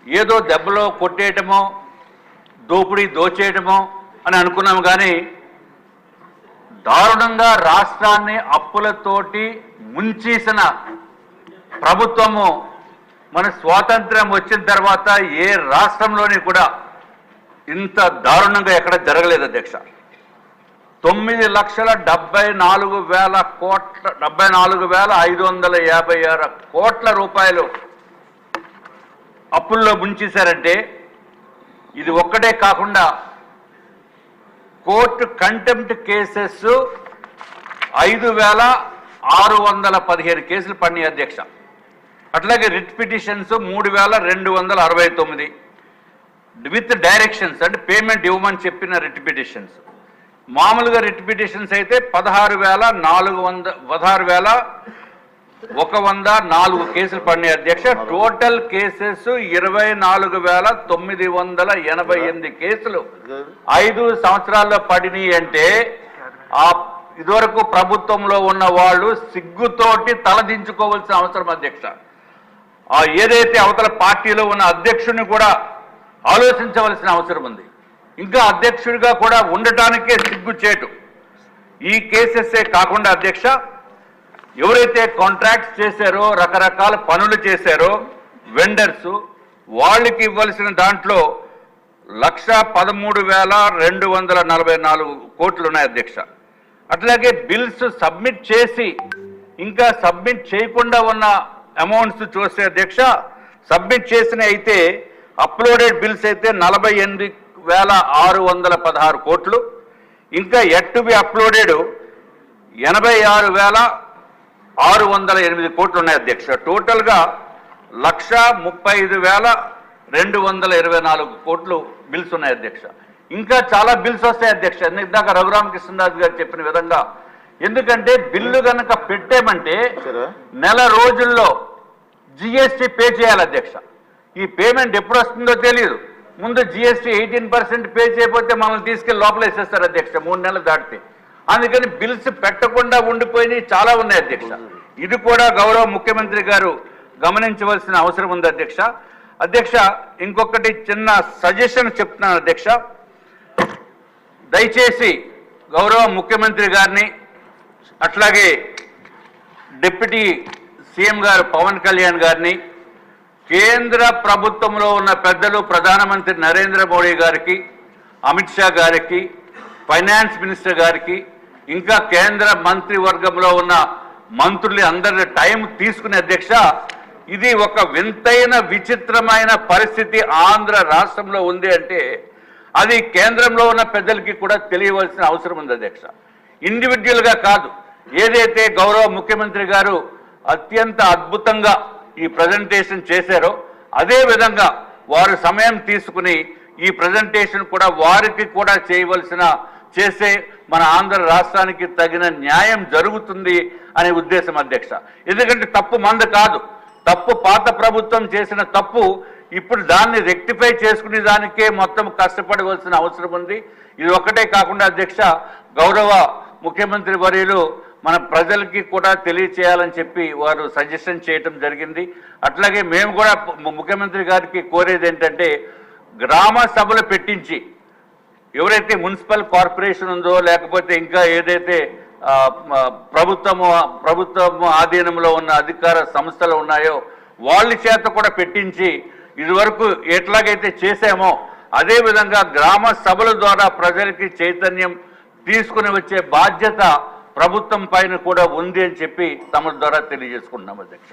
ఏదో దెబ్బలో కొట్టేయటమో దోపిడీ దోచేయటమో అని అనుకున్నాము. కానీ దారుణంగా రాష్ట్రాన్ని అప్పులతోటి ముంచేసిన ప్రభుత్వము మన స్వాతంత్ర్యం వచ్చిన తర్వాత ఏ రాష్ట్రంలోని కూడా ఇంత దారుణంగా ఎక్కడ జరగలేదు అధ్యక్ష. 9,74,000 కోట్ల 74,556 కోట్ల రూపాయలు అప్పుల్లో ముంచేశారంటే ఇది ఒక్కటే కాకుండా కోర్టు కంటెంప్ట్ కేసెస్ 5,615 కేసులు పడినాయి అధ్యక్ష. అట్లాగే రిట్ పిటిషన్స్ 3,269 విత్ డైరెక్షన్స్ అంటే పేమెంట్ ఇవ్వమని చెప్పిన రిట్ పిటిషన్స్. మామూలుగా రిట్ పిటిషన్స్ అయితే 16,104 కేసులు పడినాయి అధ్యక్ష. టోటల్ కేసెస్ 24,988 కేసులు 5 సంవత్సరాల్లో పడినాయి అంటే ఆ ఇదివరకు ప్రభుత్వంలో ఉన్న వాళ్ళు సిగ్గుతోటి తలదించుకోవాల్సిన అవసరం అధ్యక్ష. ఆ ఏదైతే అవతల పార్టీలో ఉన్న అధ్యక్షుడిని కూడా ఆలోచించవలసిన అవసరం ఉంది. ఇంకా అధ్యక్షుడిగా కూడా ఉండటానికే సిగ్గుచేటు. ఈ కేసెస్సే కాకుండా అధ్యక్ష ఎవరైతే కాంట్రాక్ట్స్ చేశారో రకరకాల పనులు చేశారో వెండర్స్ వాళ్ళకి ఇవ్వాల్సిన దాంట్లో 1,13,244 కోట్లు ఉన్నాయి అధ్యక్ష. అట్లాగే బిల్స్ సబ్మిట్ చేసి ఇంకా సబ్మిట్ చేయకుండా ఉన్న అమౌంట్స్ చూస్తే అధ్యక్ష సబ్మిట్ చేసిన అయితే అప్లోడెడ్ బిల్స్ అయితే 48,616 కోట్లు, ఇంకా ఎట్ టు బి అప్లోడెడ్ 86,608 కోట్లు ఉన్నాయి అధ్యక్ష. టోటల్గా 1,35,224 కోట్లు బిల్స్ ఉన్నాయి అధ్యక్ష. ఇంకా చాలా బిల్స్ వస్తాయి అధ్యక్ష. ఇందాక రఘురామకృష్ణరాజు గారు చెప్పిన విధంగా ఎందుకంటే బిల్లు కనుక పెట్టేమంటే నెల రోజుల్లో జిఎస్టీ పే చేయాలి అధ్యక్ష. ఈ పేమెంట్ ఎప్పుడు వస్తుందో తెలియదు. ముందు జిఎస్టీ 18% పే చేయకపోతే మనల్ని తీసుకెళ్లి లోపల వేసేస్తారు అధ్యక్ష 3 నెలలు దాటితే. అందుకని బిల్స్ పెట్టకుండా ఉండిపోయినాయి చాలా ఉన్నాయి అధ్యక్ష. ఇది కూడా గౌరవ ముఖ్యమంత్రి గారు గమనించవలసిన అవసరం ఉంది అధ్యక్ష. అధ్యక్ష ఇంకొకటి చిన్న సజెషన్ చెప్తున్నాను అధ్యక్ష. దయచేసి గౌరవ ముఖ్యమంత్రి గారిని అట్లాగే డిప్యూటీ సీఎం గారు పవన్ కళ్యాణ్ గారిని కేంద్ర ప్రభుత్వంలో ఉన్న పెద్దలు ప్రధానమంత్రి నరేంద్ర మోడీ గారికి, అమిత్ షా గారికి, ఫైనాన్స్ మినిస్టర్ గారికి, ఇంకా కేంద్ర మంత్రివర్గంలో ఉన్న మంత్రులు అందరి టైం తీసుకునే అధ్యక్ష ఇది ఒక వింతైన విచిత్రమైన పరిస్థితి ఆంధ్ర రాష్ట్రంలో ఉంది అంటే అది కేంద్రంలో ఉన్న పెద్దలకి కూడా తెలియవలసిన అవసరం ఉంది అధ్యక్ష. ఇండివిజువల్గా కాదు, ఏదైతే గౌరవ ముఖ్యమంత్రి గారు అత్యంత అద్భుతంగా ఈ ప్రజెంటేషన్ చేశారో అదే విధంగా వారు సమయం తీసుకుని ఈ ప్రజెంటేషన్ కూడా వారికి కూడా చేసే మన ఆంధ్ర రాష్ట్రానికి తగిన న్యాయం జరుగుతుంది అనే ఉద్దేశం అధ్యక్ష. ఎందుకంటే తప్పు మంద కాదు, తప్పు పాత ప్రభుత్వం చేసిన తప్పు ఇప్పుడు దాన్ని రెక్టిఫై చేసుకునే దానికే మొత్తం కష్టపడవలసిన అవసరం ఉంది. ఇది ఒక్కటే కాకుండా అధ్యక్ష గౌరవ ముఖ్యమంత్రి వర్యులు మన ప్రజలకి కూడా తెలియచేయాలని చెప్పి వారు సజెషన్ చేయటం జరిగింది. అట్లాగే మేము కూడా ముఖ్యమంత్రి గారికి కోరేది ఏంటంటే గ్రామ సభలు పెట్టించి ఎవరైతే మున్సిపల్ కార్పొరేషన్ ఉందో లేకపోతే ఇంకా ఏదైతే ప్రభుత్వం ఆధీనంలో ఉన్న అధికార సంస్థలు ఉన్నాయో వాళ్ళ చేత కూడా పెట్టించి ఇదివరకు ఎట్లాగైతే చేశామో అదే విధంగా గ్రామ సభల ద్వారా ప్రజలకి చైతన్యం తీసుకుని వచ్చే బాధ్యత ప్రభుత్వం పైన కూడా ఉంది అని చెప్పి తమ ద్వారా తెలియజేసుకుంటున్నాం అధ్యక్ష.